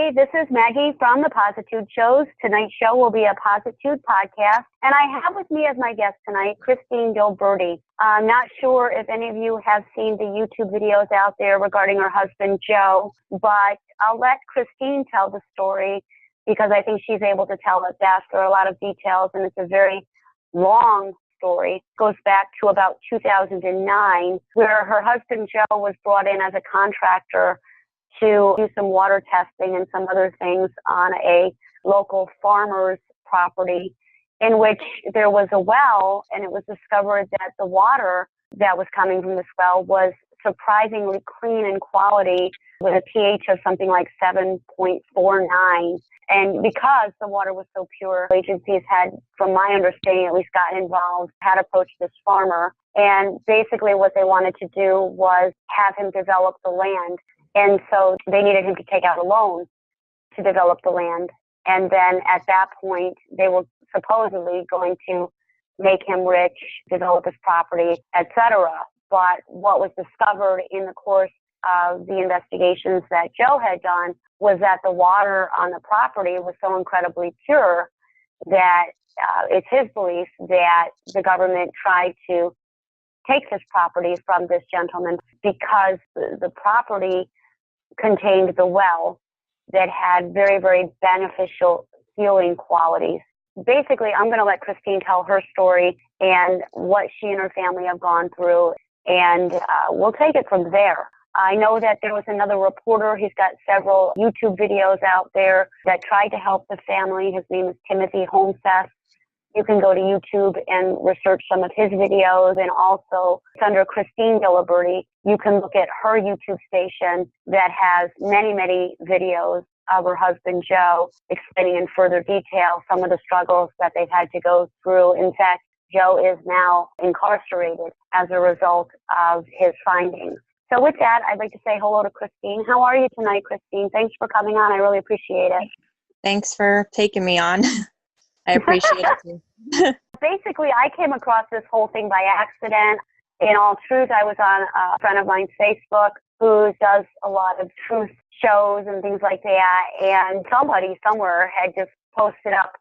everybody. This is Maggie from the Positude Shows. Tonight's show will be a Positude podcast, and I have with me as my guest tonight, Christine Gilberti. I'm not sure if any of you have seen the YouTube videos out there regarding her husband, Joe, but I'll let Christine tell the story because I think she's able to tell it best. There are a lot of details, and it's a very long story. It goes back to about 2009, where her husband, Joe, was brought in as a contractor to do some water testing and some other things on a local farmer's property in which there was a well, and it was discovered that the water that was coming from this well was surprisingly clean in quality with a pH of something like 7.49. And because the water was so pure, agencies had, from my understanding, at least gotten involved, had approached this farmer. And basically what they wanted to do was have him develop the land. And so they needed him to take out a loan to develop the land. And then at that point, they were supposedly going to make him rich, develop his property, etc. But what was discovered in the course of the investigations that Joe had done was that the water on the property was so incredibly pure that it's his belief that the government tried to take this property from this gentleman because the property contained the well that had very, very beneficial healing qualities. Basically, I'm going to let Christine tell her story and what she and her family have gone through, and we'll take it from there. I know that there was another reporter. He's got several YouTube videos out there that tried to help the family. His name is Timothy Holmseth. You can go to YouTube and research some of his videos, and also it's under Christine Gilberti. You can look at her YouTube station that has many, many videos of her husband, Joe, explaining in further detail some of the struggles that they've had to go through. In fact, Joe is now incarcerated as a result of his findings. So with that, I'd like to say hello to Christine. How are you tonight, Christine? Thanks for coming on. I really appreciate it. Thanks for taking me on. I appreciate it too. Basically, I came across this whole thing by accident. In all truth, I was on a friend of mine's Facebook who does a lot of truth shows and things like that. And somebody somewhere had just posted up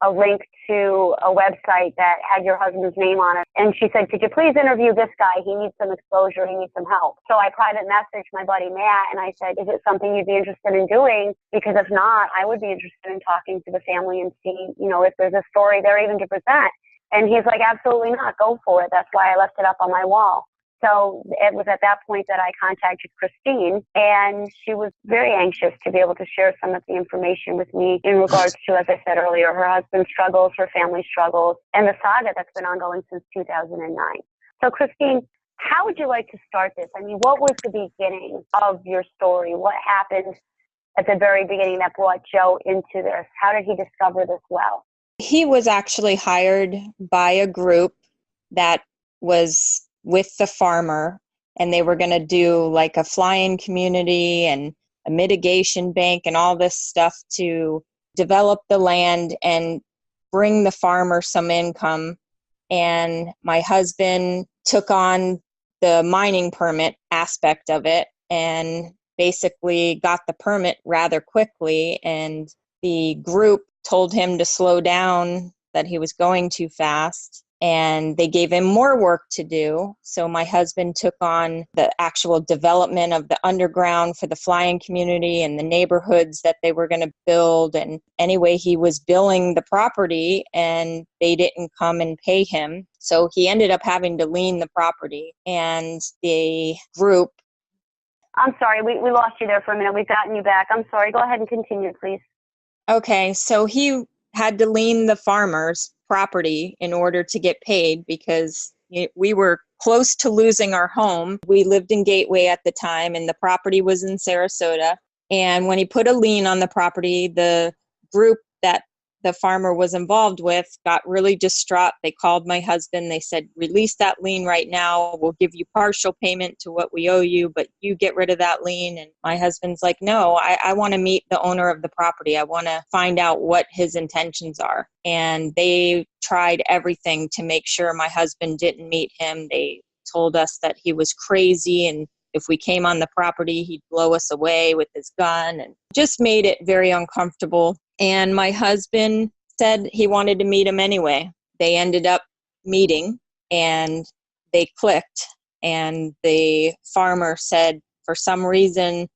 a link to a website that had your husband's name on it. And she said, could you please interview this guy? He needs some exposure. He needs some help. So I private messaged my buddy Matt and I said, is it something you'd be interested in doing? Because if not, I would be interested in talking to the family and seeing, if there's a story there even to present. And he's like, absolutely not. Go for it. That's why I left it up on my wall. So it was at that point that I contacted Christine, and she was very anxious to be able to share some of the information with me in regards to, as I said earlier, her husband's struggles, her family struggles, and the saga that's been ongoing since 2009. So Christine, how would you like to start this? I mean, what was the beginning of your story? What happened at the very beginning that brought Joe into this? How did he discover this well? He was actually hired by a group that was with the farmer, and they were going to do like a fly-in community and a mitigation bank and all this stuff to develop the land and bring the farmer some income. And my husband took on the mining permit aspect of it and basically got the permit rather quickly. And the group told him to slow down, that he was going too fast. And they gave him more work to do. So my husband took on the actual development of the underground for the fly-in community and the neighborhoods that they were going to build. And anyway, he was billing the property and they didn't come and pay him. So he ended up having to lien the property. And the group... I'm sorry, we lost you there for a minute. We've gotten you back. I'm sorry. Go ahead and continue, please. Okay, so he had to lien the farmer's property in order to get paid because we were close to losing our home. We lived in Gateway at the time and the property was in Sarasota. And when he put a lien on the property, the group that the farmer was involved with got really distraught. They called my husband. They said, release that lien right now. We'll give you partial payment to what we owe you, but you get rid of that lien. And my husband's like, no, I want to meet the owner of the property. I want to find out what his intentions are. And they tried everything to make sure my husband didn't meet him. They told us that he was crazy and if we came on the property, he'd blow us away with his gun, and just made it very uncomfortable. And my husband said he wanted to meet him anyway. They ended up meeting, and they clicked. And the farmer said, for some reason,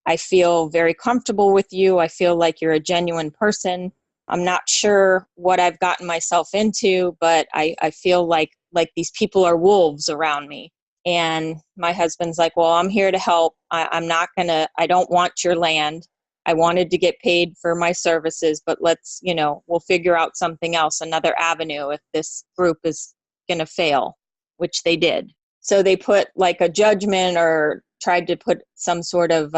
I feel very comfortable with you. I feel like you're a genuine person. I'm not sure what I've gotten myself into, but I feel like these people are wolves around me. And my husband's like, well, I'm here to help. I don't want your land. I wanted to get paid for my services, but we'll figure out something else, another avenue if this group is going to fail, which they did. So they put like a judgment or tried to put some sort of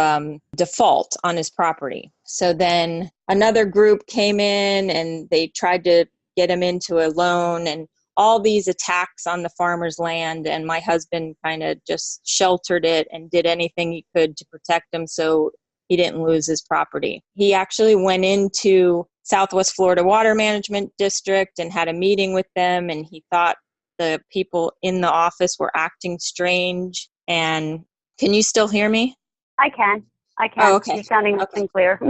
default on his property. So then another group came in and they tried to get him into a loan, and all these attacks on the farmer's land. And my husband kind of just sheltered it and did anything he could to protect him so he didn't lose his property. He actually went into Southwest Florida Water Management District and had a meeting with them, and he thought the people in the office were acting strange. And can you still hear me? I can. Oh, okay. You're sounding nice and clear.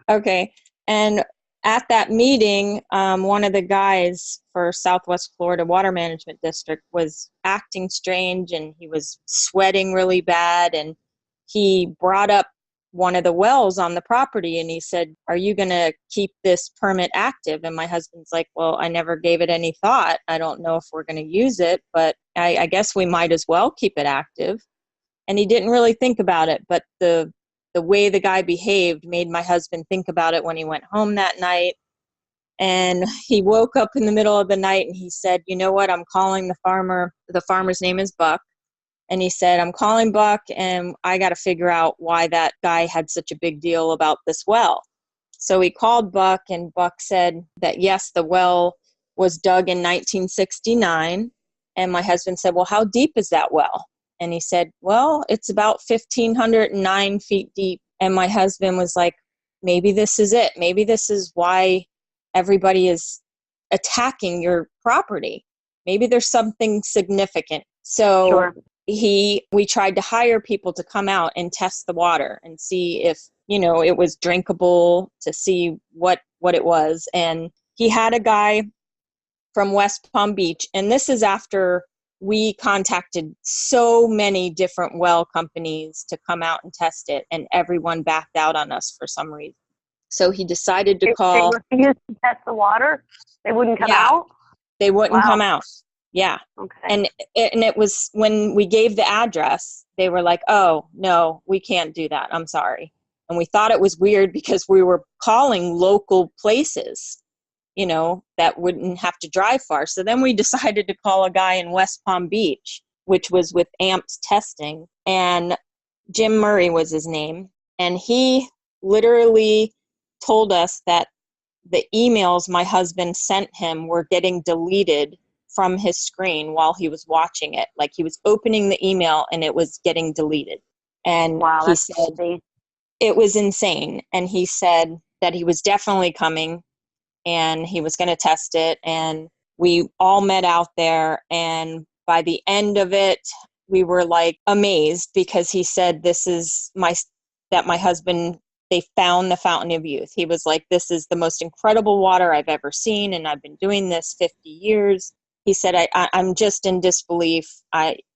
Okay. And at that meeting, one of the guys for Southwest Florida Water Management District was acting strange, and he was sweating really bad. And he brought up one of the wells on the property, and he said, are you going to keep this permit active? And my husband's like, well, I never gave it any thought. I don't know if we're going to use it, but I guess we might as well keep it active. And he didn't really think about it, but the way the guy behaved made my husband think about it when he went home that night. And he woke up in the middle of the night and he said, you know what, I'm calling the farmer. The farmer's name is Buck. And he said, I'm calling Buck, and I got to figure out why that guy had such a big deal about this well. So he called Buck, and Buck said that, yes, the well was dug in 1969. And my husband said, well, how deep is that well? And he said, well, it's about 1,509 feet deep. And my husband was like, maybe this is it. Maybe this is why everybody is attacking your property. Maybe there's something significant. So Sure. We tried to hire people to come out and test the water and see if, it was drinkable, to see what it was. And he had a guy from West Palm Beach. And this is after we contacted so many different well companies to come out and test it, and everyone backed out on us for some reason. So he decided to call. They refused to test the water? They wouldn't come out? They wouldn't come out. Yeah. Okay. And it was when we gave the address, they were like, oh, no, we can't do that. I'm sorry. And we thought it was weird because we were calling local places, that wouldn't have to drive far. So then we decided to call a guy in West Palm Beach, which was with AMPS testing. And Jim Murray was his name. And he literally told us that the emails my husband sent him were getting deleted from his screen while he was watching it. Like he was opening the email and it was getting deleted. And wow, he said it was insane. And he said that he was definitely coming and he was going to test it. And we all met out there. And by the end of it, we were like amazed because he said, that my husband, they found the fountain of youth. He was like, this is the most incredible water I've ever seen. And I've been doing this 50 years. He said, I'm just in disbelief.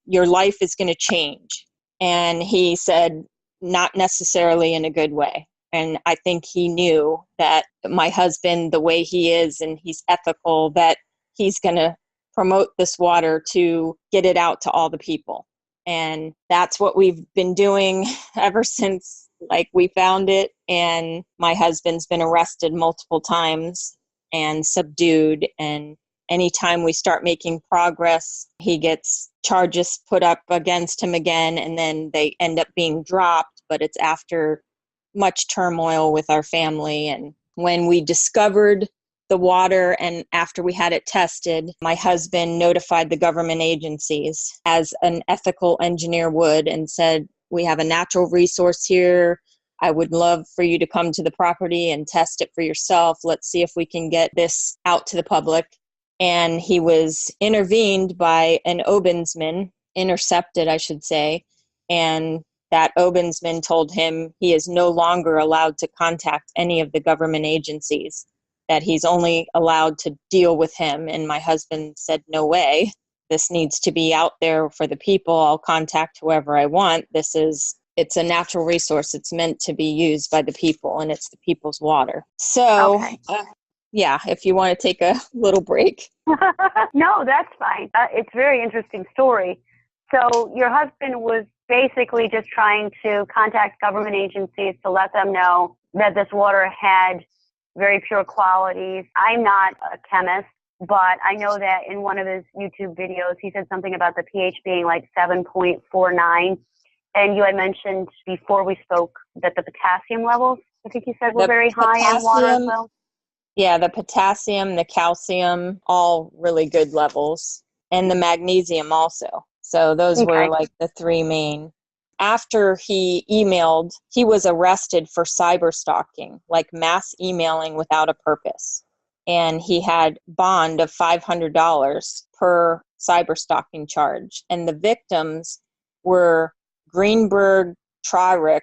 Your life is going to change. And he said, not necessarily in a good way. And I think he knew that my husband, the way he is, and he's ethical, that he's going to promote this water to get it out to all the people. And that's what we've been doing ever since we found it. And my husband's been arrested multiple times and subdued. And anytime we start making progress, he gets charges put up against him again, and then they end up being dropped. But it's after much turmoil with our family. And when we discovered the water and after we had it tested, my husband notified the government agencies as an ethical engineer would and said, we have a natural resource here. I would love for you to come to the property and test it for yourself. Let's see if we can get this out to the public. And he was intervened by an ombudsman, intercepted, I should say. and that ombudsman told him he is no longer allowed to contact any of the government agencies, that he's only allowed to deal with him. And my husband said, no way. This needs to be out there for the people. I'll contact whoever I want. It's a natural resource. It's meant to be used by the people, and it's the people's water. So, Okay. yeah, if you want to take a little break. No, that's fine. It's a very interesting story. So your husband was basically just trying to contact government agencies to let them know that this water had very pure qualities. I'm not a chemist, but I know that in one of his YouTube videos, he said something about the pH being like 7.49. And you had mentioned before we spoke that the potassium levels, I think you said, were very high in water as well. Yeah, the potassium, the calcium, all really good levels, and the magnesium also. So those were like the three main. After he emailed, he was arrested for cyber stalking, like mass emailing without a purpose. And he had bond of $500 per cyber stalking charge. And the victims were Greenberg Traurig,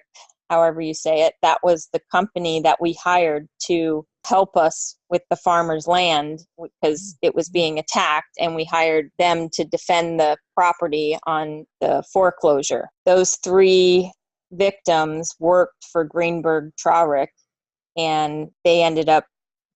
however you say it. That was the company that we hired to help us with the farmer's land because it was being attacked, and we hired them to defend the property on the foreclosure. Those three victims worked for Greenberg Traurig, and they ended up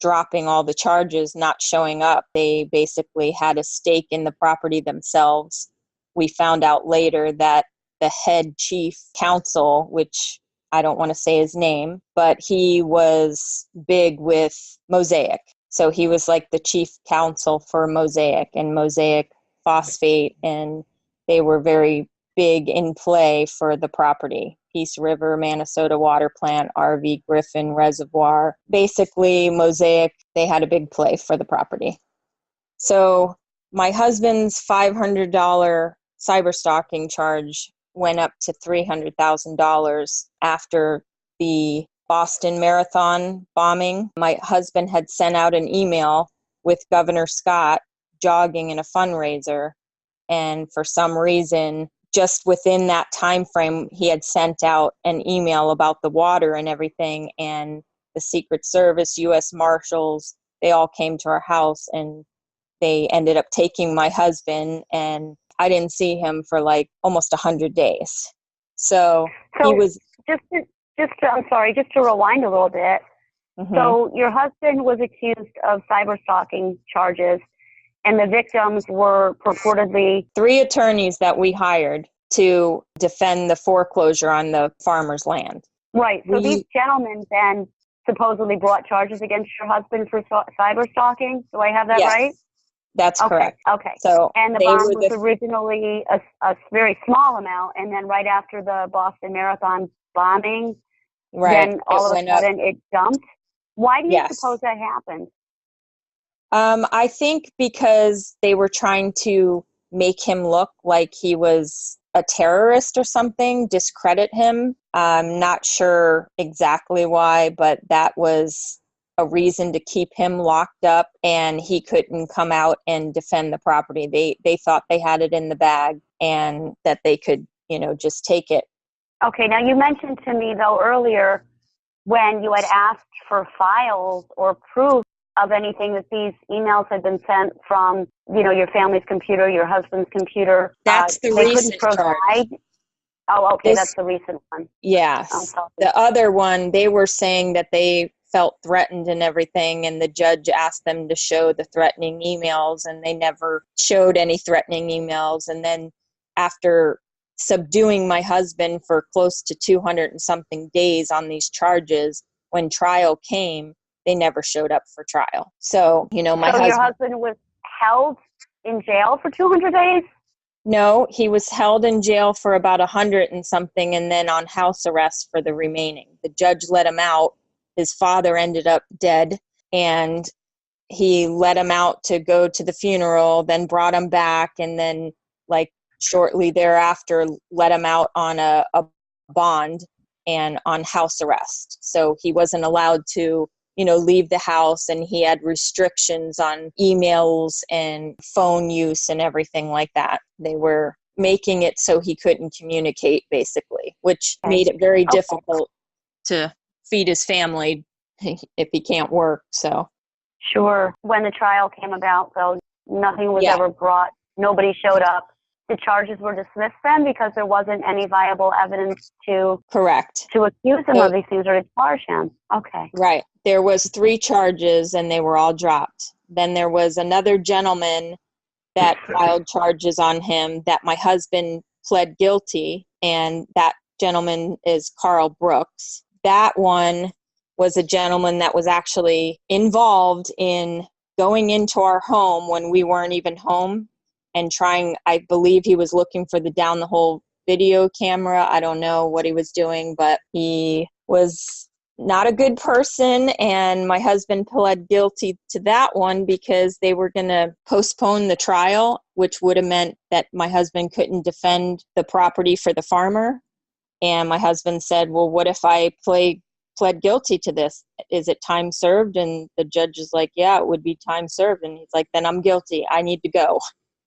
dropping all the charges, not showing up. They basically had a stake in the property themselves. We found out later that the head chief counsel, which I don't want to say his name, but he was big with Mosaic. So he was like the chief counsel for Mosaic and Mosaic Phosphate, and they were very big in play for the property. Peace River, Minnesota Water Plant, RV Griffin Reservoir. Basically, Mosaic, they had a big play for the property. So my husband's $500 cyber stalking charge went up to $300,000 after the Boston Marathon bombing. My husband had sent out an email with Governor Scott jogging in a fundraiser, and for some reason, just within that time frame, he had sent out an email about the water and everything, and the Secret Service, U.S. Marshals, they all came to our house, and they ended up taking my husband, and I didn't see him for like almost 100 days. So he was just to rewind a little bit. Mm-hmm. So your husband was accused of cyber stalking charges, and the victims were purportedly 3 attorneys that we hired to defend the foreclosure on the farmer's land. Right. So these gentlemen then supposedly brought charges against your husband for cyber stalking. Do I have that right? That's correct. Okay. So and the bond was originally a very small amount, and then right after the Boston Marathon bombing, then all of a sudden it dumped. Why do you suppose that happened? I think because they were trying to make him look like he was a terrorist or something, discredit him. I'm not sure exactly why, but that was a reason to keep him locked up, and he couldn't come out and defend the property. They thought they had it in the bag and that they could, just take it. Okay, now you mentioned to me though earlier when you had asked for files or proof of anything that these emails had been sent from, your family's computer, your husband's computer. That's the recent charge. Oh, okay, that's the recent one. Yes. The other one, they were saying that they felt threatened and everything, and the judge asked them to show the threatening emails, and they never showed any threatening emails. And then after subduing my husband for close to 200 and something days on these charges, when trial came, they never showed up for trial. So, your husband was held in jail for 200 days? No, he was held in jail for about 100 and something, and then on house arrest for the remaining. The judge let him out. His father ended up dead, and he let him out to go to the funeral, then brought him back, and then shortly thereafter let him out on a bond and on house arrest. So he wasn't allowed to, leave the house, and he had restrictions on emails and phone use and everything like that. They were making it so he couldn't communicate, basically, which made it very difficult to feed his family if he can't work. So sure. When the trial came about, though, nothing was ever brought. Nobody showed up. The charges were dismissed then because there wasn't any viable evidence to accuse him of these things or to charge him. Okay. Right. There was 3 charges and they were all dropped. Then there was another gentleman that filed charges on him that my husband pled guilty, and that gentleman is Carl Brooks. That one was a gentleman that was actually involved in going into our home when we weren't even home and trying, I believe he was looking for the down the hole video camera. I don't know what he was doing, but he was not a good person, and my husband pled guilty to that one because they were going to postpone the trial, which would have meant that my husband couldn't defend the property for the farmer. And my husband said, well, what if I pled guilty to this? Is it time served? And the judge is like, yeah, it would be time served. And he's like, then I'm guilty. I need to go.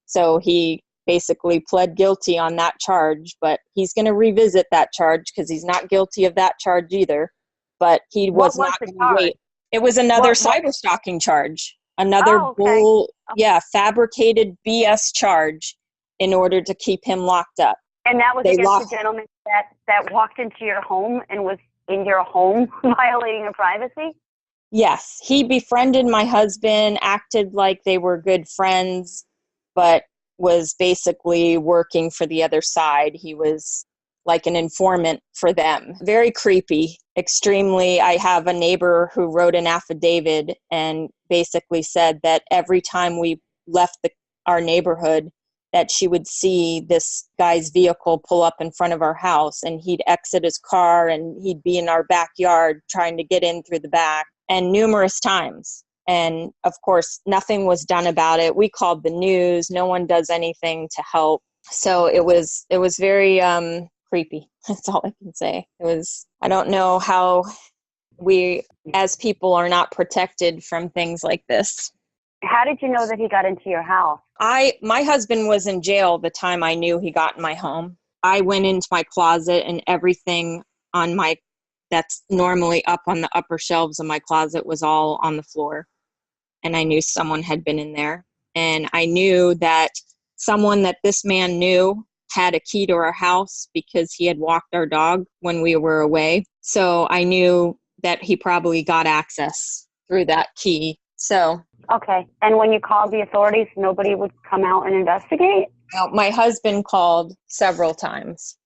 So he basically pled guilty on that charge, but he's going to revisit that charge because he's not guilty of that charge either. But he was not going to wait. It was another cyber stalking charge, another fabricated BS charge in order to keep him locked up. And that was against the gentleman that walked into your home and was in your home violating your privacy? Yes. He befriended my husband, acted like they were good friends, but was basically working for the other side. He was like an informant for them. Very creepy, extremely. I have a neighbor who wrote an affidavit and basically said that every time we left our neighborhood, that she would see this guy's vehicle pull up in front of our house, and he'd exit his car and he'd be in our backyard trying to get in through the back, and numerous times. And of course, nothing was done about it. We called the news. No one does anything to help. So it was very creepy. That's all I can say. I don't know how we as people are not protected from things like this. How did you know that he got into your house? My husband was in jail the time I knew he got in my home. I went into my closet, and everything that's normally up on the upper shelves of my closet was all on the floor. And I knew someone had been in there. And I knew that someone that this man knew had a key to our house because he had walked our dog when we were away. So I knew that he probably got access through that key. So. Okay. And when you called the authorities, nobody would come out and investigate? No, my husband called several times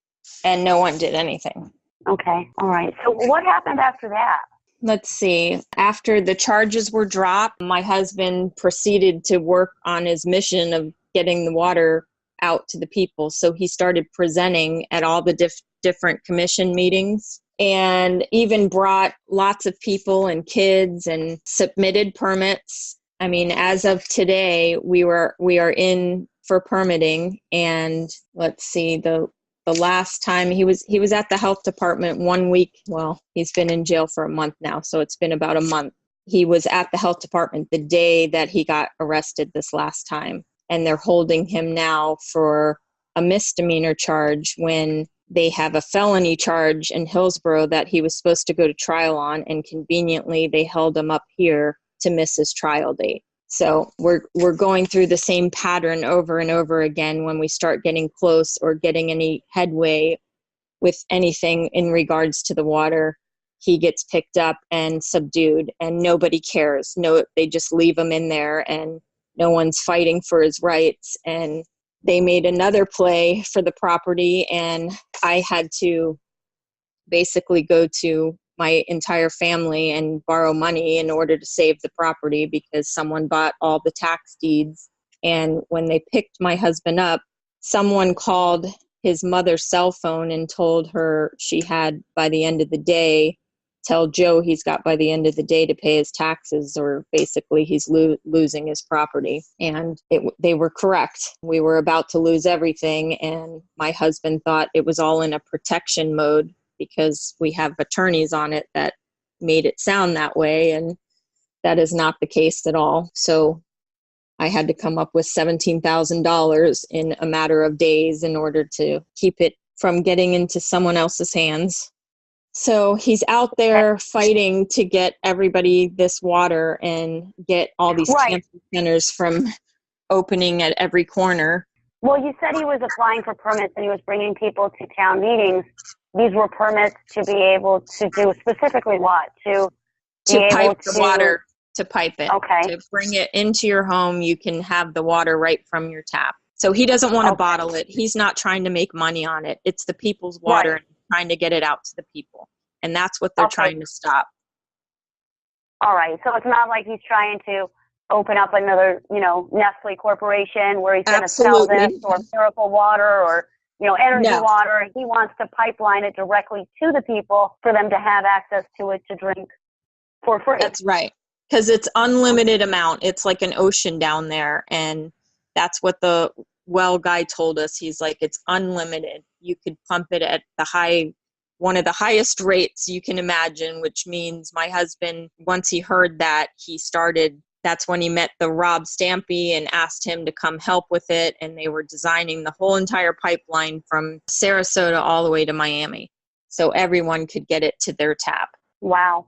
and no one did anything. Okay. All right. So what happened after that? Let's see. After the charges were dropped, my husband proceeded to work on his mission of getting the water out to the people. So he started presenting at all the different commission meetings, and even brought lots of people and kids and submitted permits. I mean, as of today, we are in for permitting. And let's see, the last time he was at the health department 1 week. Well, he's been in jail for a month now, so it's been about a month. He was at the health department the day that he got arrested this last time. And they're holding him now for a misdemeanor charge when they have a felony charge in Hillsborough that he was supposed to go to trial on. And conveniently, they held him up here to miss his trial date. So we're going through the same pattern over and over again when we start getting close or getting any headway with anything in regards to the water. He gets picked up and subdued, and nobody cares. No, they just leave him in there, and no one's fighting for his rights. And they made another play for the property, and I had to basically go to my entire family and borrow money in order to save the property because someone bought all the tax deeds. And when they picked my husband up, someone called his mother's cell phone and told her she had, by the end of the day, tell Joe he's got by the end of the day to pay his taxes, or basically he's losing his property. And they were correct. We were about to lose everything. And my husband thought it was all in a protection mode because we have attorneys on it that made it sound that way. And that is not the case at all. So I had to come up with $17,000 in a matter of days in order to keep it from getting into someone else's hands. So he's out there fighting to get everybody this water and get all these cancer centers from opening at every corner. Well, you said he was applying for permits and he was bringing people to town meetings. These were permits to be able to do specifically what? To pipe the water, to pipe it. Okay. To bring it into your home, you can have the water right from your tap. So he doesn't want to bottle it. He's not trying to make money on it. It's the people's water and trying to get it out to the people. And that's what they're trying to stop. All right. So it's not like he's trying to open up another, Nestle corporation where he's going to sell this or miracle water or, energy water. He wants to pipeline it directly to the people for them to have access to it to drink for free. That's right. Because it's unlimited amount. It's like an ocean down there. And that's what the well guy told us. He's like, it's unlimited. You could pump it at one of the highest rates you can imagine, which means my husband, once he heard that, that's when he met the Rob Stampy and asked him to come help with it. And they were designing the whole entire pipeline from Sarasota all the way to Miami. So everyone could get it to their tap. Wow.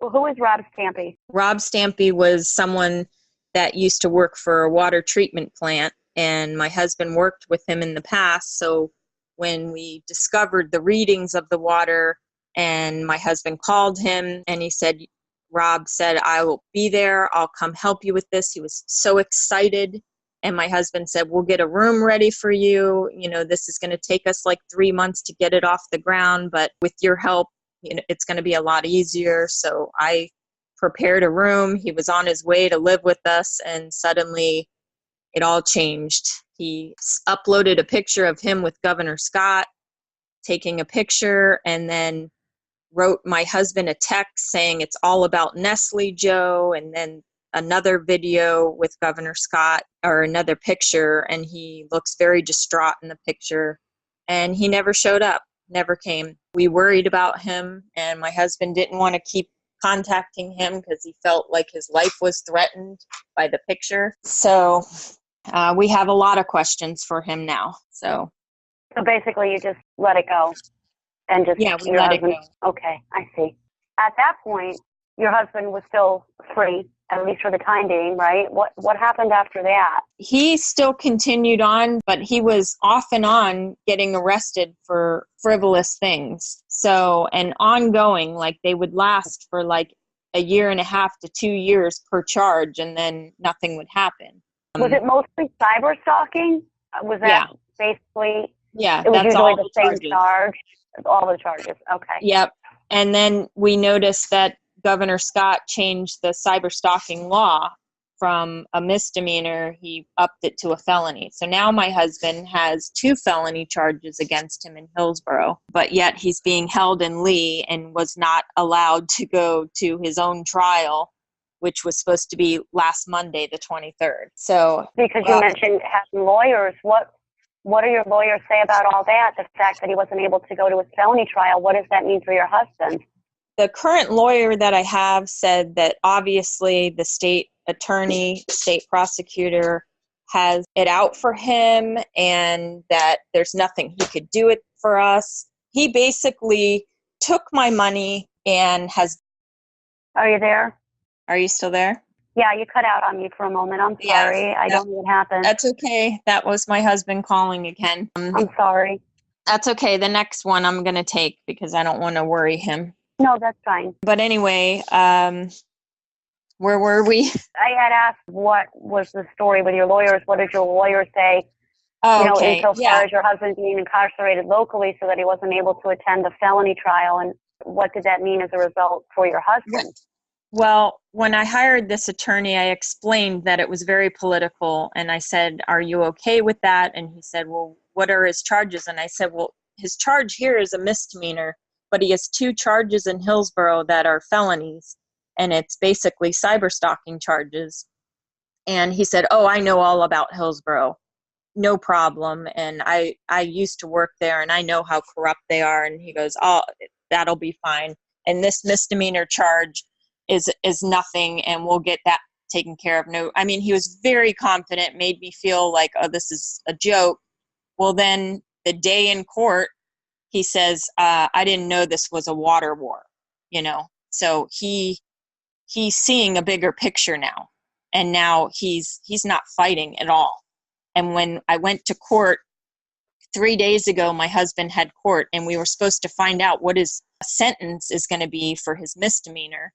Who is Rob Stampy? Rob Stampy was someone that used to work for a water treatment plant. And my husband worked with him in the past. So when we discovered the readings of the water and my husband called him and he said, Rob said, I will be there. I'll come help you with this. He was so excited. And my husband said, we'll get a room ready for you. This is going to take us like 3 months to get it off the ground, but with your help, it's going to be a lot easier. So I prepared a room. He was on his way to live with us and suddenly it all changed. He uploaded a picture of him with Governor Scott taking a picture and then wrote my husband a text saying it's all about Nestle, Joe, and then another video with Governor Scott or another picture, and he looks very distraught in the picture, and he never showed up, never came. We worried about him, and my husband didn't want to keep contacting him because he felt like his life was threatened by the picture. So we have a lot of questions for him now. So basically you just let it go. And just we let it go. Okay, I see. At that point, your husband was still free, at least for the time being, right? What happened after that? He still continued on, but he was off and on getting arrested for frivolous things. So, and ongoing, like they would last for like 1.5 to 2 years per charge, and then nothing would happen. Was it mostly cyber stalking? Was that basically? Yeah, it was that's usually all the same charge. All the charges. Okay. Yep. And then we noticed that Governor Scott changed the cyber stalking law from a misdemeanor. He upped it to a felony. So now my husband has 2 felony charges against him in Hillsborough, but yet he's being held in Lee and was not allowed to go to his own trial, which was supposed to be last Monday, the 23rd. So because you mentioned having lawyers, what do your lawyers say about all that? The fact that he wasn't able to go to his felony trial, what does that mean for your husband? The current lawyer that I have said that obviously the state attorney, state prosecutor has it out for him and that there's nothing he could do it for us. He basically took my money and has... Are you there? Are you still there? Yeah, you cut out on me for a moment. I'm sorry. Yes, I don't know what happened. That's okay. That was my husband calling again. I'm sorry. That's okay. The next one I'm going to take because I don't want to worry him. No, that's fine. But anyway, where were we? I had asked what was the story with your lawyers. What did your lawyer say? Oh, okay. Insofar as your husband being incarcerated locally so that he wasn't able to attend the felony trial, and what did that mean as a result for your husband? Well, when I hired this attorney, I explained that it was very political, and I said, are you okay with that? And he said, well, what are his charges? And I said, well, his charge here is a misdemeanor, but he has 2 charges in Hillsborough that are felonies, and it's basically cyber stalking charges. And he said, oh, I know all about Hillsborough. No problem. And I used to work there, and I know how corrupt they are. And he goes, oh, that'll be fine. And this misdemeanor charge is nothing, and we'll get that taken care of. No, I mean, he was very confident, made me feel like, oh, this is a joke. Well, then the day in court, he says, I didn't know this was a water war, So he's seeing a bigger picture now. And now he's not fighting at all. And when I went to court 3 days ago, my husband had court, and we were supposed to find out what his sentence is going to be for his misdemeanor.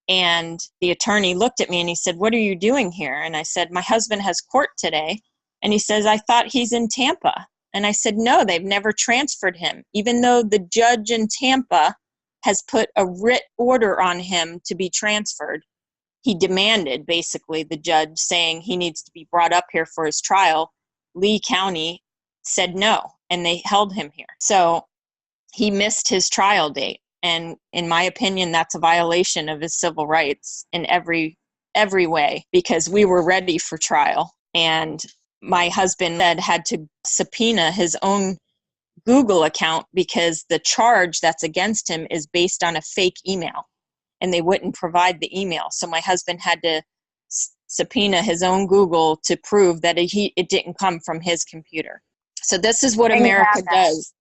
And the attorney looked at me and he said, "What are you doing here?" And I said, "My husband has court today." And he says, "I thought he's in Tampa." And I said, "No, they've never transferred him, even though the judge in Tampa has put a writ order on him to be transferred." He demanded, basically, the judge saying he needs to be brought up here for his trial. Lee County said no, and they held him here. So he missed his trial date. And in my opinion, that's a violation of his civil rights in every way, because we were ready for trial. And my husband had to subpoena his own Google account because the charge that's against him is based on a fake email, and they wouldn't provide the email. So my husband had to subpoena his own Google to prove that it didn't come from his computer. So this is what America does,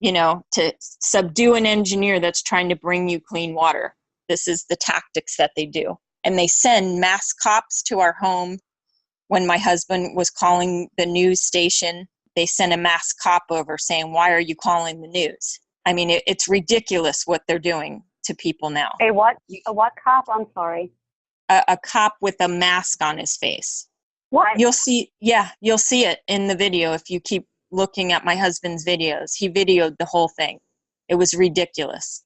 to subdue an engineer that's trying to bring you clean water. This is the tactics that they do. And they send mass cops to our home. When my husband was calling the news station, they sent a mass cop over saying, "Why are you calling the news?" I mean, it's ridiculous what they're doing to people now. A what cop? I'm sorry. A cop with a mask on his face. What? You'll see it in the video if you keep looking at my husband's videos. He videoed the whole thing. It was ridiculous.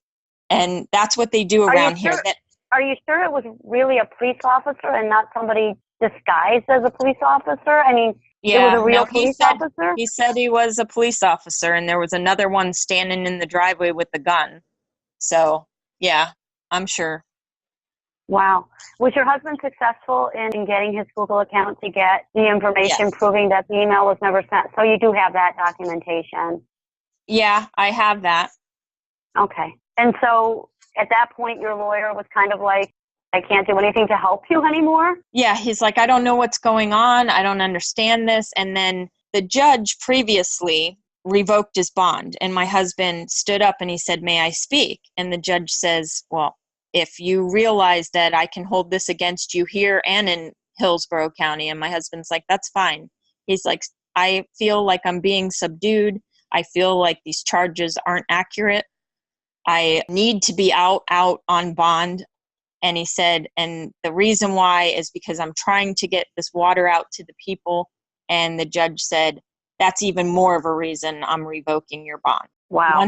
And that's what they do around here. Are you sure it was really a police officer and not somebody disguised as a police officer? I mean, it was a real police officer? He said he was a police officer, and there was another one standing in the driveway with the gun. So, yeah, I'm sure. Wow. Was your husband successful in getting his Google account to get the information proving that the email was never sent? So you do have that documentation? Yeah, I have that. Okay. And so at that point, your lawyer was kind of like, "I can't do anything to help you anymore"? Yeah, he's like, "I don't know what's going on. I don't understand this." And then the judge previously revoked his bond, and my husband stood up and he said, "May I speak?" And the judge says, "Well, if you realize that I can hold this against you here and in Hillsborough County." And my husband's like, "That's fine." He's like, "I feel like I'm being subdued. I feel like these charges aren't accurate. I need to be out on bond." And he said, "And the reason why is because I'm trying to get this water out to the people." And the judge said, "That's even more of a reason I'm revoking your bond." Wow.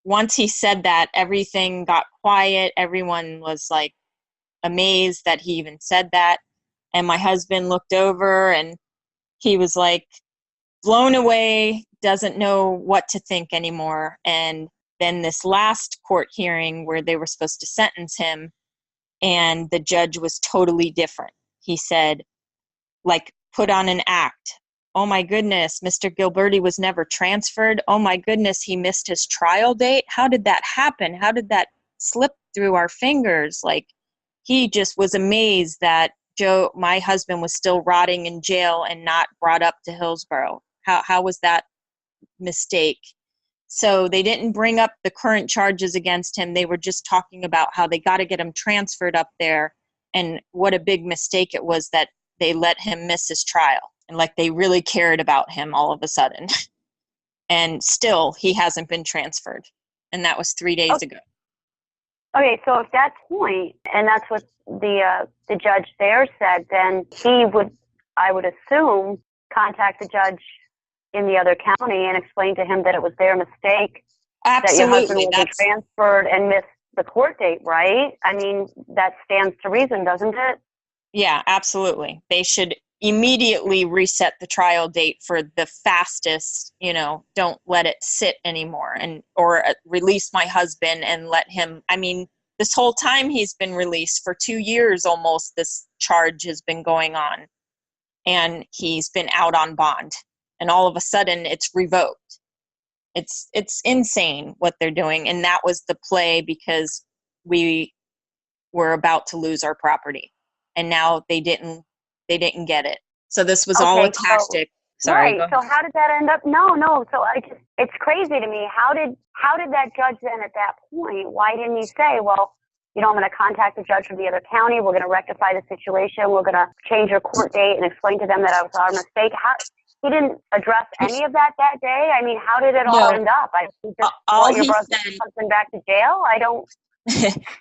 Once he said that, everything got quiet. Everyone was like amazed that he even said that. And my husband looked over and he was like blown away, doesn't know what to think anymore. And then this last court hearing where they were supposed to sentence him, and the judge was totally different. He said, like, put on an act. "Oh my goodness, Mr. Gilberti was never transferred. Oh my goodness, he missed his trial date. How did that happen? How did that slip through our fingers?" Like, he just was amazed that my husband was still rotting in jail and not brought up to Hillsborough. How was that mistake? So they didn't bring up the current charges against him. They were just talking about how they got to get him transferred up there, and what a big mistake it was that they let him miss his trial. And like, they really cared about him all of a sudden. And still, he hasn't been transferred. And that was 3 days ago. Okay, so at that point, and that's what the judge there said, then he would, I would assume, contact the judge in the other county and explain to him that it was their mistake. Absolutely. That your husband was transferred and missed the court date, right? I mean, that stands to reason, doesn't it? Yeah, absolutely. They should immediately reset the trial date for the fastest, don't let it sit anymore, or release my husband and let him, I mean, this whole time he's been released for 2 years almost, this charge has been going on, and he's been out on bond, and all of a sudden it's revoked. It's insane what they're doing. And that was the play, because we were about to lose our property. and now they didn't get it. So this was all a tactic. Sorry. Right. So how did that end up? No. So it's crazy to me. How did that judge then at that point? Why didn't he say, well, I'm going to contact the judge from the other county. We're going to rectify the situation. We're going to change your court date and explain to them that it was our mistake. He didn't address any of that day. I mean, how did it all end up? All he brought said, something back to jail. I don't.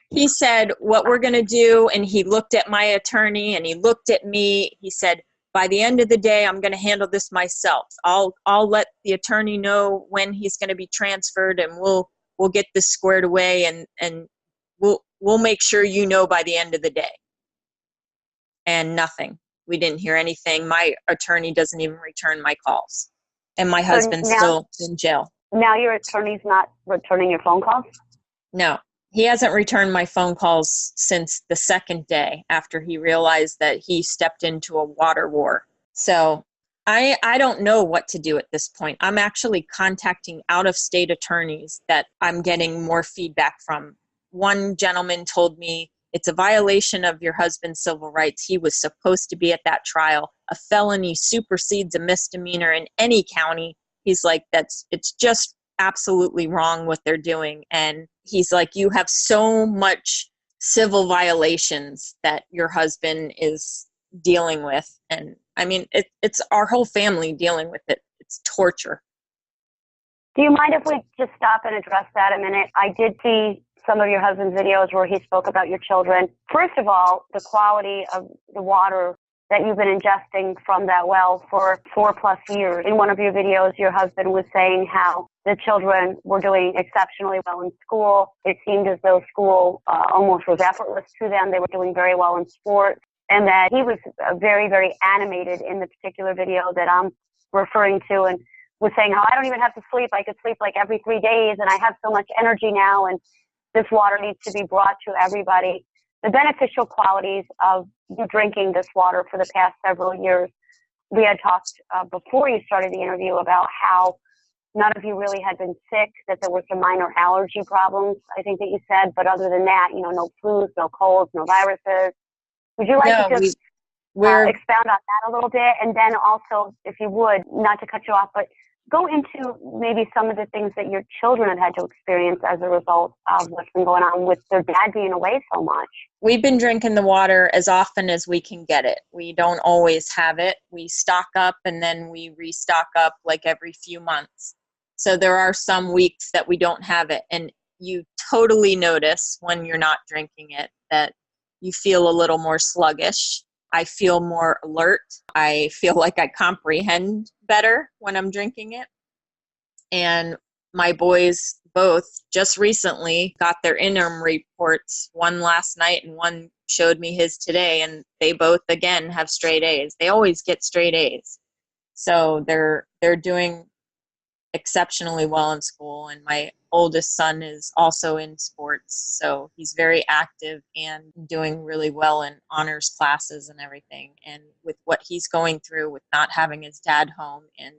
He said what we're going to do, and he looked at my attorney and he looked at me. He said, by the end of the day, I'm going to handle this myself. I'll let the attorney know when he's going to be transferred, and we'll get this squared away, and we'll make sure by the end of the day. And nothing. We didn't hear anything. My attorney doesn't even return my calls, and my husband's still in jail. Now your attorney's not returning your phone calls? No. He hasn't returned my phone calls since the second day after he realized that he stepped into a water war. So I don't know what to do at this point. I'm actually contacting out-of-state attorneys that I'm getting more feedback from. One gentleman told me, it's a violation of your husband's civil rights. He was supposed to be at that trial. A felony supersedes a misdemeanor in any county. He's like, it's just absolutely wrong what they're doing. And he's like, you have so much civil violations that your husband is dealing with. And I mean, it's our whole family dealing with it. It's torture. Do you mind if we just stop and address that a minute? I did see some of your husband's videos where he spoke about your children. First of all, the quality of the water that you've been ingesting from that well for 4+ years. In one of your videos, your husband was saying how the children were doing exceptionally well in school. It seemed as though school almost was effortless to them. They were doing very well in sports, and that he was very, very animated in the particular video that I'm referring to, and was saying how I don't even have to sleep. I could sleep like every 3 days, and I have so much energy now, and this water needs to be brought to everybody. The beneficial qualities of you drinking this water for the past several years. We had talked before you started the interview about how none of you really had been sick, that there were some minor allergy problems, I think that you said, but other than that, no flus, no colds, no viruses. Would you like to just expound on that a little bit? And then also, if you would, not to cut you off, but go into maybe some of the things that your children have had to experience as a result of what's been going on with their dad being away so much. We've been drinking the water as often as we can get it. We don't always have it. We stock up and then we restock up like every few months. So there are some weeks that we don't have it. And you totally notice when you're not drinking it that you feel a little more sluggish. I feel more alert. I feel like I comprehend better when I'm drinking it. And my boys both just recently got their interim reports, one last night and one showed me his today, and they both, again, have straight A's. They always get straight A's. So they're doing exceptionally well in school, and my oldest son is also in sports, so he's very active and doing really well in honors classes and everything. And with what he's going through with not having his dad home and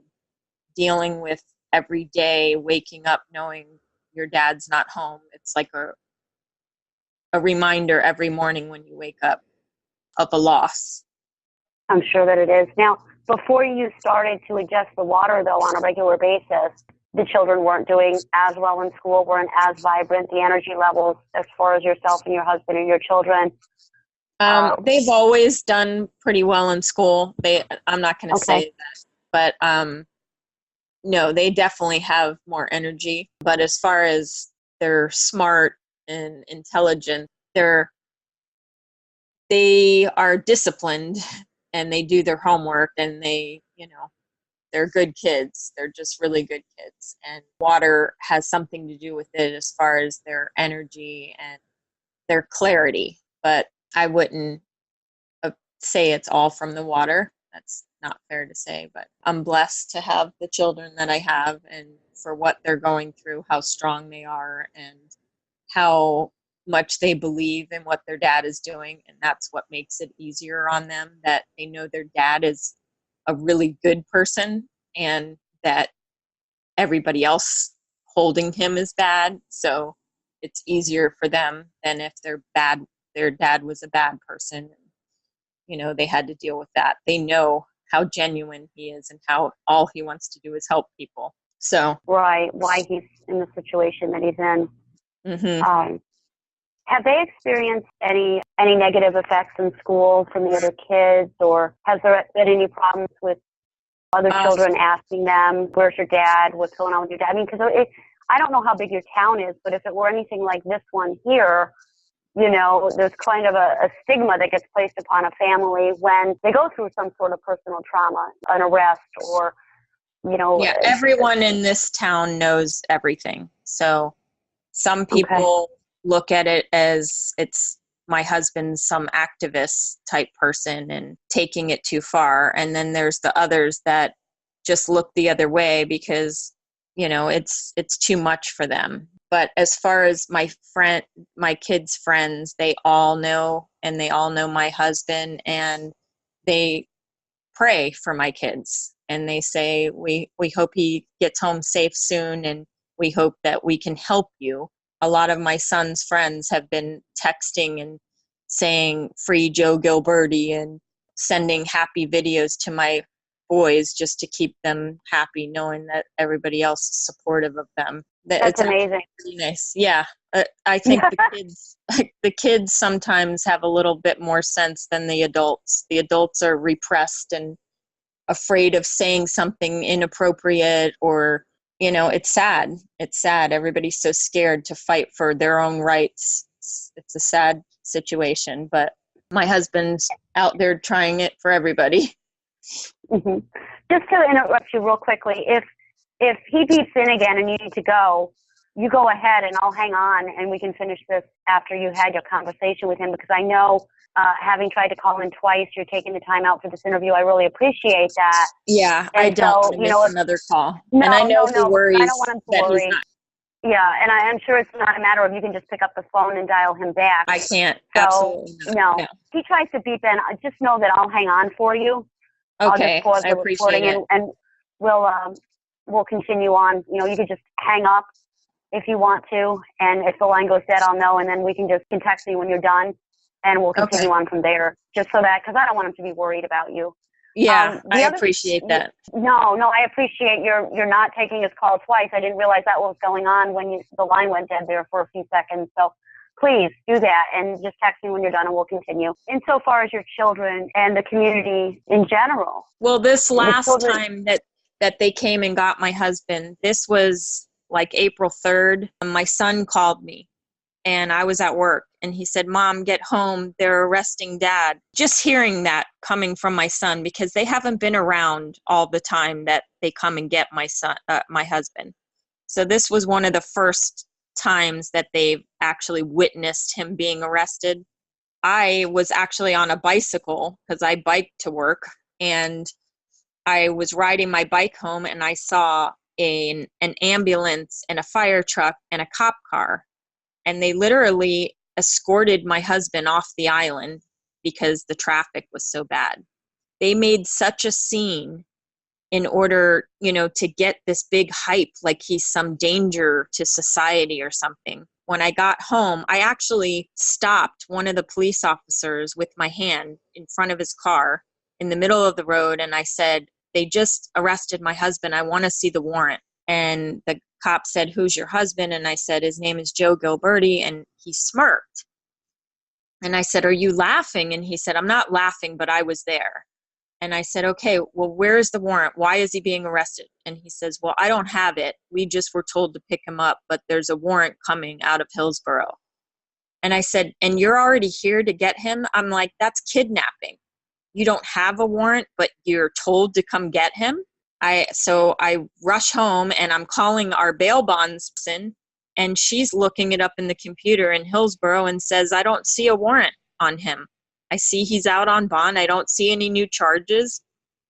dealing with every day waking up knowing your dad's not home, it's like a reminder every morning when you wake up of a loss. I'm sure that it is. Now, before you started to ingest the water, though, on a regular basis, the children weren't doing as well in school, weren't as vibrant, the energy levels as far as yourself and your husband and your children? They've always done pretty well in school. I'm not going to say that, but no, they definitely have more energy. But as far as they're smart and intelligent, they are disciplined and they do their homework, and they're good kids. They're just really good kids. And water has something to do with it as far as their energy and their clarity. But I wouldn't say it's all from the water. That's not fair to say. But I'm blessed to have the children that I have, and for what they're going through, how strong they are, and how much they believe in what their dad is doing. And that's what makes it easier on them, that they know their dad is a really good person and that everybody else holding him is bad. So it's easier for them than if their dad was a bad person. they had to deal with that. They know how genuine he is and how all he wants to do is help people. So right, why he's in the situation that he's in. Mm-hmm. Have they experienced any negative effects in school from the other kids, or has there been any problems with other children asking them, "Where's your dad? What's going on with your dad?" I mean, because I don't know how big your town is, but if it were anything like this one here, there's kind of a stigma that gets placed upon a family when they go through some sort of personal trauma, an arrest, or Yeah, everyone in this town knows everything. So some people look at it as it's my husband's some activist type person and taking it too far. And then there's the others that just look the other way because, it's too much for them. But as far as my kids' friends, they all know, and they all know my husband, and they pray for my kids. And they say, we hope he gets home safe soon, and we hope that we can help you. A lot of my son's friends have been texting and saying free Joe Gilberti and sending happy videos to my boys just to keep them happy, knowing that everybody else is supportive of them. That's amazing. Really nice. Yeah. I think the kids sometimes have a little bit more sense than the adults. The adults are repressed and afraid of saying something inappropriate, or it's sad. It's sad. Everybody's so scared to fight for their own rights. It's a sad situation, but my husband's out there trying it for everybody. Mm-hmm. Just to interrupt you real quickly, if he beeps in again and you need to go, you go ahead and I'll hang on and we can finish this after you had your conversation with him, because I know having tried to call in twice, you're taking the time out for this interview. I really appreciate that. Yeah, and I don't want to miss another call. No, and I know he worries I don't want him to worry. Yeah, and I'm sure it's not a matter of you can just pick up the phone and dial him back. I can't. So, absolutely not. No. If he tries to beep in, just know that I'll hang on for you. Okay, I'll just pause I the appreciate recording it. and we'll continue on. You can just hang up if you want to, and if the line goes dead, I'll know, and then we can text me when you're done, and we'll continue on from there. Just so that, because I don't want him to be worried about you. Yeah, I appreciate that. No, I appreciate you're not taking his call twice. I didn't realize that was going on when the line went dead there for a few seconds. So please do that and just text me when you're done and we'll continue. Insofar as your children and the community in general. Well, this last time that they came and got my husband, this was like April 3rd. My son called me and I was at work and he said, "Mom, get home. They're arresting Dad." Just hearing that coming from my son, because they haven't been around all the time that they come and get my son, my husband. So this was one of the first times that they've actually witnessed him being arrested. I was actually on a bicycle because I bike to work, and I was riding my bike home and I saw an ambulance and a fire truck and a cop car. And they literally escorted my husband off the island because the traffic was so bad. They made such a scene in order, to get this big hype, like he's some danger to society or something. When I got home, I actually stopped one of the police officers with my hand in front of his car in the middle of the road. And I said, "They just arrested my husband. I want to see the warrant." And the cop said, "Who's your husband?" And I said, "His name is Joe Gilberti." And he smirked. And I said, "Are you laughing?" And he said, "I'm not laughing, but I was there." And I said, "Okay, well, where's the warrant? Why is he being arrested?" And he says, "Well, I don't have it. We just were told to pick him up, but there's a warrant coming out of Hillsborough." And I said, "And you're already here to get him?" I'm like, "That's kidnapping. You don't have a warrant, but you're told to come get him." So I rush home and I'm calling our bail bondsman, and she's looking it up in the computer in Hillsborough and says, "I don't see a warrant on him. I see he's out on bond. I don't see any new charges."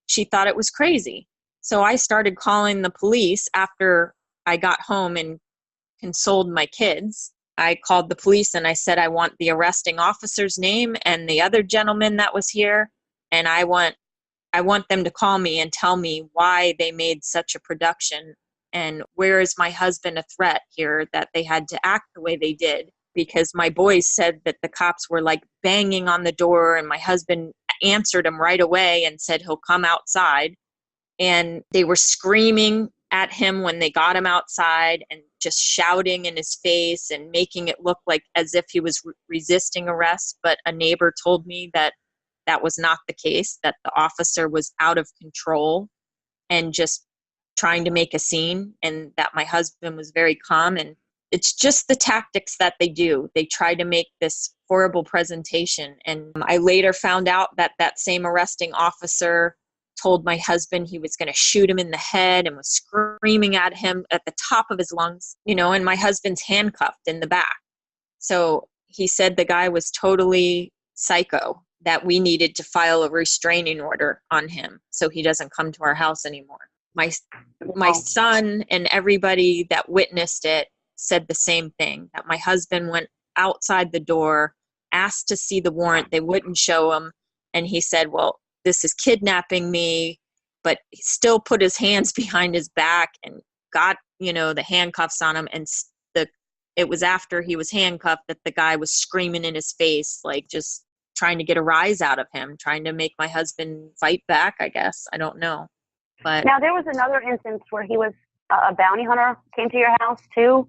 She thought it was crazy. So I started calling the police after I got home and consoled my kids. I called the police and I said, "I want the arresting officer's name and the other gentleman that was here. And I want them to call me and tell me why they made such a production, and where is my husband a threat here that they had to act the way they did." because my boys said that the cops were like banging on the door, and my husband answered them right away and said he'll come outside. And they were screaming at him when they got him outside and just shouting in his face and making it look like as if he was resisting arrest. But a neighbor told me that that was not the case, that the officer was out of control and just trying to make a scene, and that my husband was very calm. And it's just the tactics that they do. They try to make this horrible presentation. And I later found out that that same arresting officer told my husband he was going to shoot him in the head and was screaming at him at the top of his lungs, and my husband's handcuffed in the back. So he said the guy was totally psycho, that we needed to file a restraining order on him so he doesn't come to our house anymore. My son and everybody that witnessed it said the same thing, that my husband went outside the door, asked to see the warrant. They wouldn't show him. And he said, well, this is kidnapping me, but he still put his hands behind his back and got, the handcuffs on him. And it was after he was handcuffed that the guy was screaming in his face, like just trying to get a rise out of him, trying to make my husband fight back, I guess. I don't know. But now there was another instance where he was a bounty hunter came to your house too.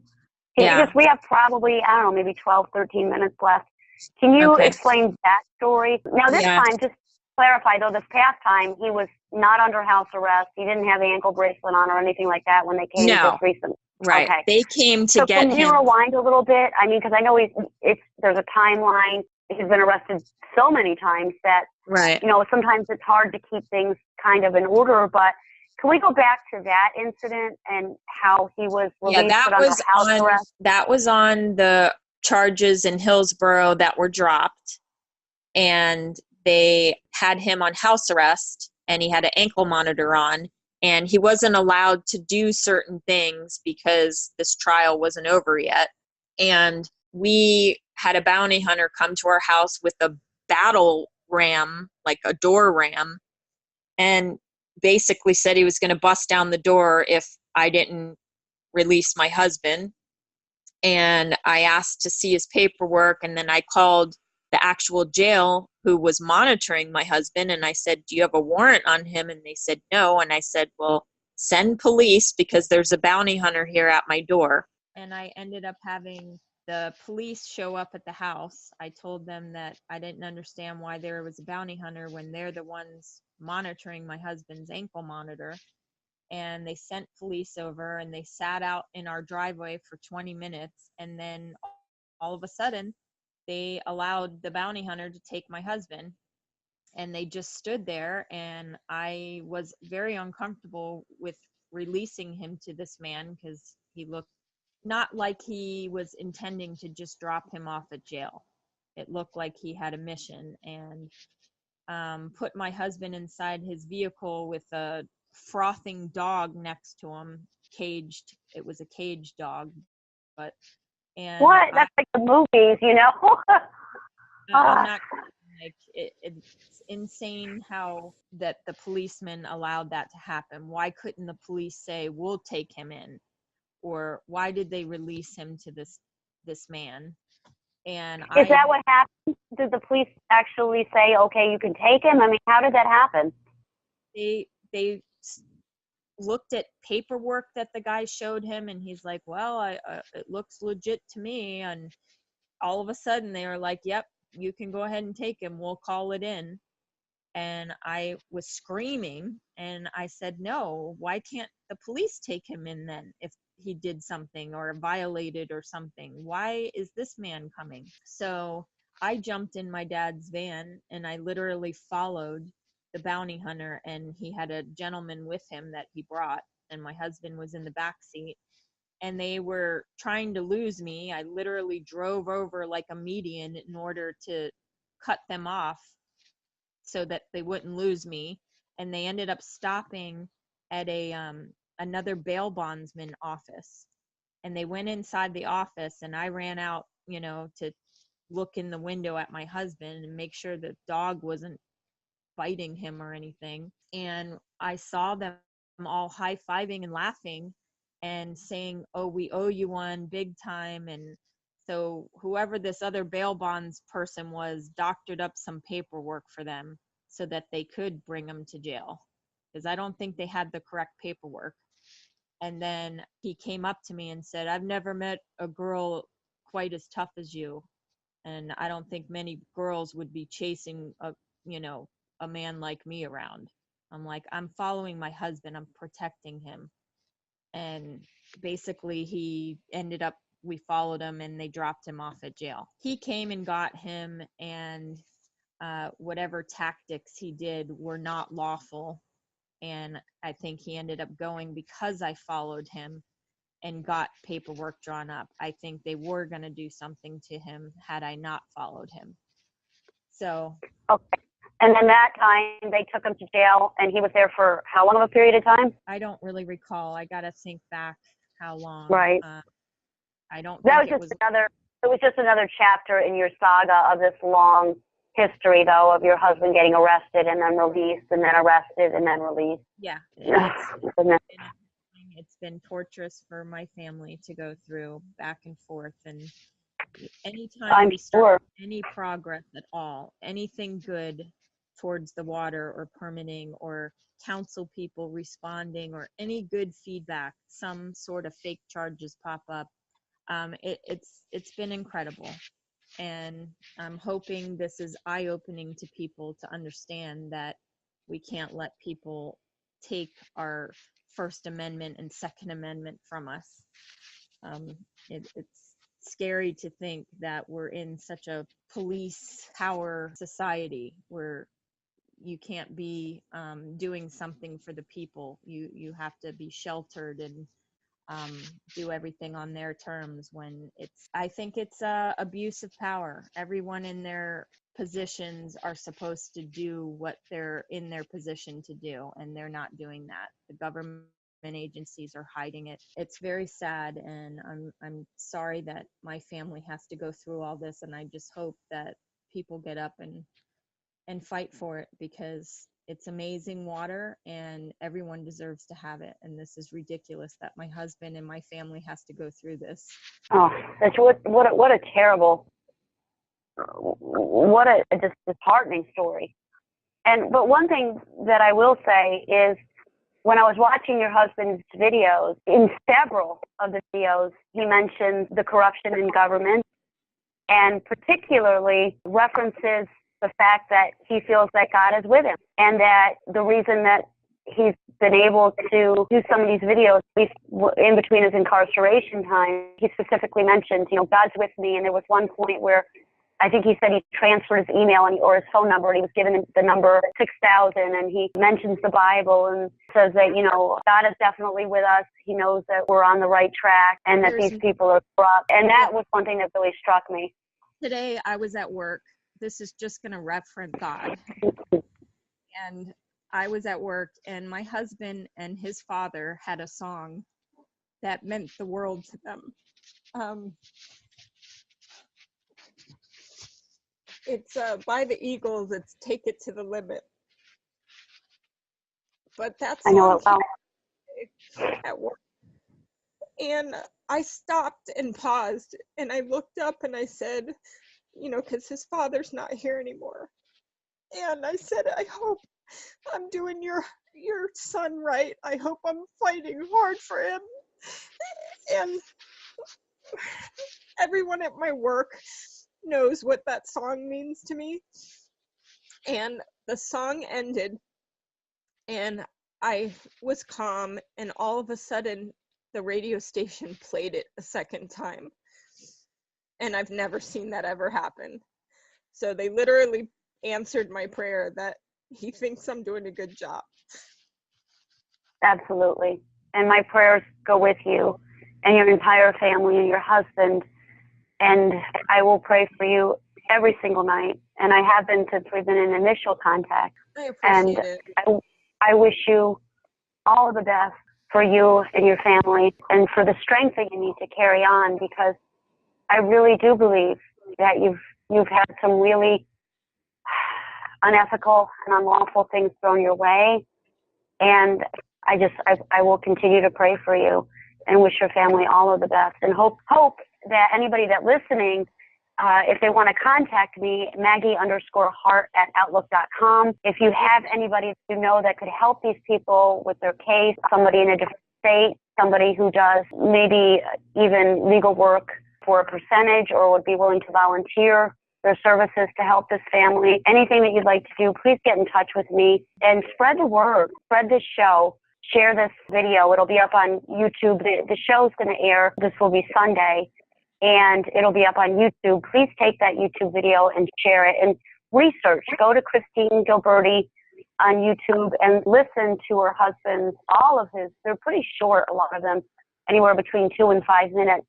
Yeah. Because we have probably, I don't know, maybe 12, 13 minutes left. Can you explain that story? Now this time, just clarify though, this past time, he was not under house arrest. He didn't have the ankle bracelet on or anything like that when they came just recently. Right. Okay. They came to get him. Can you rewind a little bit? I mean, because I know there's a timeline. He's been arrested so many times that, sometimes it's hard to keep things kind of in order, but can we go back to that incident and how he was released under house arrest? That was on the charges in Hillsborough that were dropped, and they had him on house arrest, and he had an ankle monitor on, and he wasn't allowed to do certain things because this trial wasn't over yet. And we had a bounty hunter come to our house with a battle ram, like a door ram, and basically said he was going to bust down the door if I didn't release my husband. And I asked to see his paperwork, and then I called the actual jail who was monitoring my husband, and I said, do you have a warrant on him? And they said no. And I said, well, send police because there's a bounty hunter here at my door. And I ended up having the police show up at the house. I told them that I didn't understand why there was a bounty hunter when they're the ones monitoring my husband's ankle monitor. And they sent police over, and they sat out in our driveway for 20 minutes. And then all of a sudden, they allowed the bounty hunter to take my husband. And they just stood there, and I was very uncomfortable with releasing him to this man because he looked not like he was intending to just drop him off at jail. It looked like he had a mission, and put my husband inside his vehicle with a frothing dog next to him, caged. It was a caged dog, That's like the movies, I'm not like it's insane how that the policeman allowed that to happen. Why couldn't the police say we'll take him in? Or why did they release him to this man? And is that what happened? Did the police actually say, okay, you can take him? I mean, how did that happen? They looked at paperwork that the guy showed him, and he's like, well, it looks legit to me. And all of a sudden they were like, yep, you can go ahead and take him. We'll call it in. And I was screaming, and I said, no, why can't the police take him in then if he did something or violated or something? Why is this man coming? So I jumped in my dad's van, and I literally followed the bounty hunter, and he had a gentleman with him that he brought, and my husband was in the back seat, and they were trying to lose me. I literally drove over like a median in order to cut them off so that they wouldn't lose me. And they ended up stopping at another bail bondsman office, and they went inside the office, and I ran out, to look in the window at my husband and make sure the dog wasn't biting him or anything. And I saw them all high-fiving and laughing and saying, oh, we owe you one big time, and So whoever this other bail bonds person was doctored up some paperwork for them so that they could bring him to jail, because I don't think they had the correct paperwork. And then he came up to me and said, I've never met a girl quite as tough as you. And I don't think many girls would be chasing a man like me around. I'm like, I'm following my husband. I'm protecting him. And basically we followed him and they dropped him off at jail. He came and got him, and whatever tactics he did were not lawful. And I think he ended up going because I followed him and got paperwork drawn up. I think they were going to do something to him had I not followed him. So. Okay. And then that time they took him to jail, and he was there for how long of a period of time? I don't really recall. I got to think back how long. Right. I don't That think was it was just another chapter in your saga of this long history, though, of your husband getting arrested and then released and then arrested and then released. Yeah. It's been torturous for my family to go through back and forth. And anytime we start any progress at all, anything good towards the water or permitting or council people responding or any good feedback, some sort of fake charges pop up. It's been incredible. And I'm hoping this is eye-opening to people to understand that we can't let people take our First Amendment and Second Amendment from us. It's scary to think that we're in such a police power society where you can't be doing something for the people. You have to be sheltered and do everything on their terms, when I think it's abuse of power. Everyone in their positions are supposed to do what they're in their position to do, and they're not doing that. The government agencies are hiding it. It's very sad, and I'm sorry that my family has to go through all this, and I just hope that people get up and fight for it, because it's amazing water and everyone deserves to have it. And this is ridiculous that my husband and my family has to go through this. Oh, that's what a terrible, what a just disheartening story. But one thing that I will say is, when I was watching your husband's videos, in several of the videos, he mentions the corruption in government, and particularly references the fact that he feels that God is with him, and that the reason that he's been able to do some of these videos, at least in between his incarceration time, he specifically mentioned, God's with me. And there was one point where I think he said he transferred his email or his phone number, and he was given the number 6,000, and he mentions the Bible and says that, God is definitely with us. He knows that we're on the right track and that these people are corrupt. And that was one thing that really struck me. Today I was at work. This is just going to reference God. And I was at work, and my husband and his father had a song that meant the world to them. It's by the Eagles. It's "Take It to the Limit." But that song at work. And I stopped and paused, and I looked up and I said, because his father's not here anymore. And I said, I hope I'm doing your son right. I hope I'm fighting hard for him. And everyone at my work knows what that song means to me. And the song ended, and I was calm, and all of a sudden the radio station played it a second time. And I've never seen that ever happen. So they literally answered my prayer that he thinks I'm doing a good job. Absolutely. And my prayers go with you and your entire family and your husband. And I will pray for you every single night. And I have been since we've been in initial contact. I appreciate it. I wish you all of the best for you and your family, and for the strength that you need to carry on, because I really do believe that you've had some really unethical and unlawful things thrown your way. And I will continue to pray for you and wish your family all of the best, and hope that anybody that's listening, if they want to contact me, Maggie_Hart@outlook.com. If you have anybody that you know that could help these people with their case, somebody in a different state, somebody who does maybe even legal work for a percentage or would be willing to volunteer their services to help this family, anything that you'd like to do, please get in touch with me and spread the word, spread this show, share this video. It'll be up on YouTube. The show's going to air. This will be Sunday, and it'll be up on YouTube. Please take that YouTube video and share it and research. Go to Christine Gilberti on YouTube and listen to her husband's, all of his, they're pretty short, a lot of them, anywhere between 2 and 5 minutes.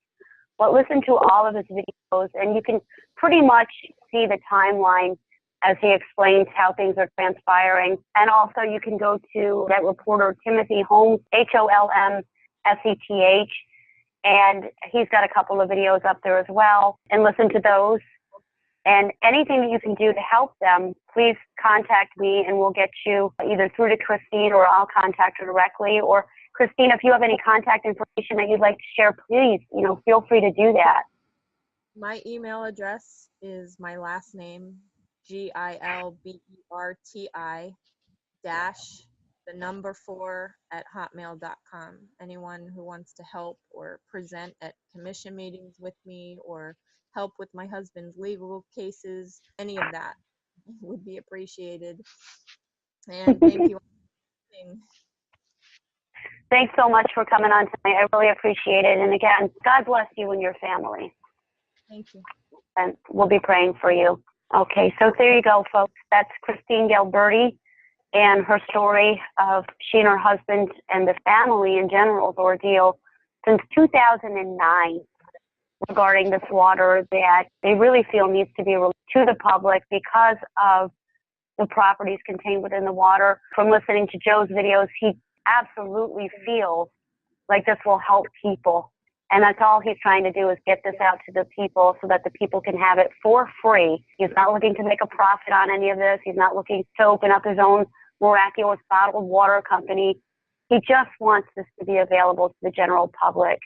But listen to all of his videos, and you can pretty much see the timeline as he explains how things are transpiring. And also you can go to that reporter, Timothy Holmes, HOLMSETH, and he's got a couple of videos up there as well, and listen to those. And anything that you can do to help them, please contact me, and we'll get you either through to Christine, or I'll contact her directly. Or Christine, if you have any contact information that you'd like to share, please, feel free to do that. My email address is my last name, GILBERTI-4@hotmail.com. Anyone who wants to help or present at commission meetings with me, or help with my husband's legal cases, any of that would be appreciated. And thank you. Thanks so much for coming on tonight. I really appreciate it. And again, God bless you and your family. Thank you. And we'll be praying for you. Okay, so there you go, folks. That's Christine Gilberti and her story of she and her husband and the family in general's ordeal since 2009 regarding this water that they really feel needs to be released to the public because of the properties contained within the water. From listening to Joe's videos, he absolutely feels like this will help people. And that's all he's trying to do, is get this out to the people so that the people can have it for free. He's not looking to make a profit on any of this. He's not looking to open up his own miraculous bottled water company. He just wants this to be available to the general public.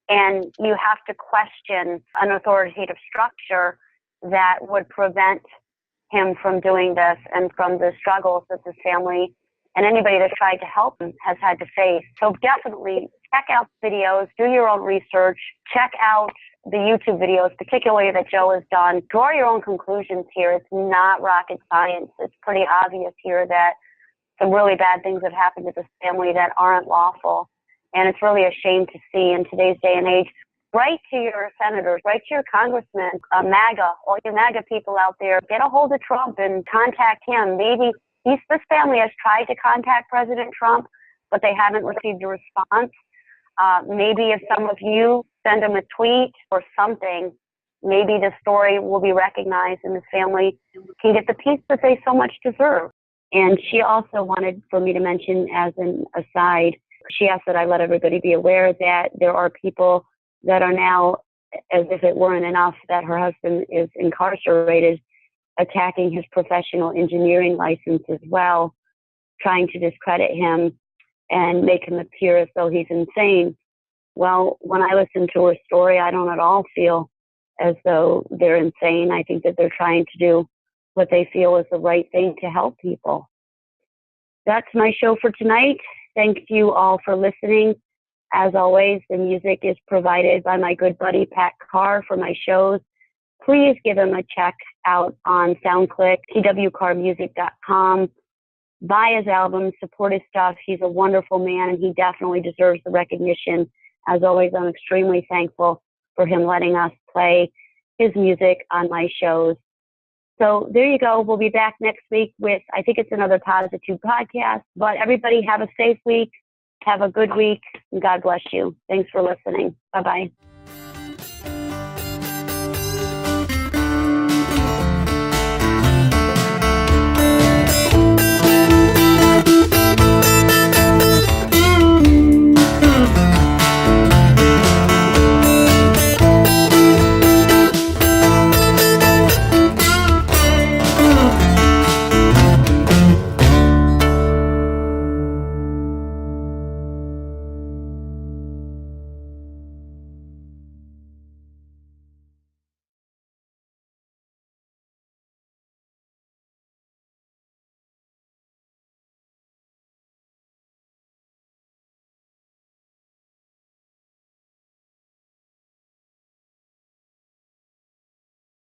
And you have to question an authoritative structure that would prevent him from doing this and from the struggles that this family and anybody that tried to help him has had to face. So definitely check out videos, do your own research, check out the YouTube videos, particularly that Joe has done. Draw your own conclusions here. It's not rocket science. It's pretty obvious here that some really bad things have happened to this family that aren't lawful. And it's really a shame to see in today's day and age. Write to your senators, write to your congressmen, MAGA, all you MAGA people out there. Get a hold of Trump and contact him. Maybe this family has tried to contact President Trump, but they haven't received a response. Maybe if some of you send them a tweet or something, maybe the story will be recognized and this family can get the peace that they so much deserve. And she also wanted for me to mention as an aside, she asked that I let everybody be aware that there are people that are now, as if it weren't enough that her husband is incarcerated, attacking his professional engineering license as well, trying to discredit him and make him appear as though he's insane. Well, when I listen to her story, I don't at all feel as though they're insane. I think that they're trying to do what they feel is the right thing to help people. That's my show for tonight. Thank you all for listening. As always, the music is provided by my good buddy Pat Carr for my shows. Please give him a check out on SoundClick, twcarmusic.com. Buy his album, support his stuff. He's a wonderful man, and he definitely deserves the recognition. As always, I'm extremely thankful for him letting us play his music on my shows. So there you go. We'll be back next week with, I think it's another Positude podcast. But everybody have a safe week. Have a good week. And God bless you. Thanks for listening. Bye-bye.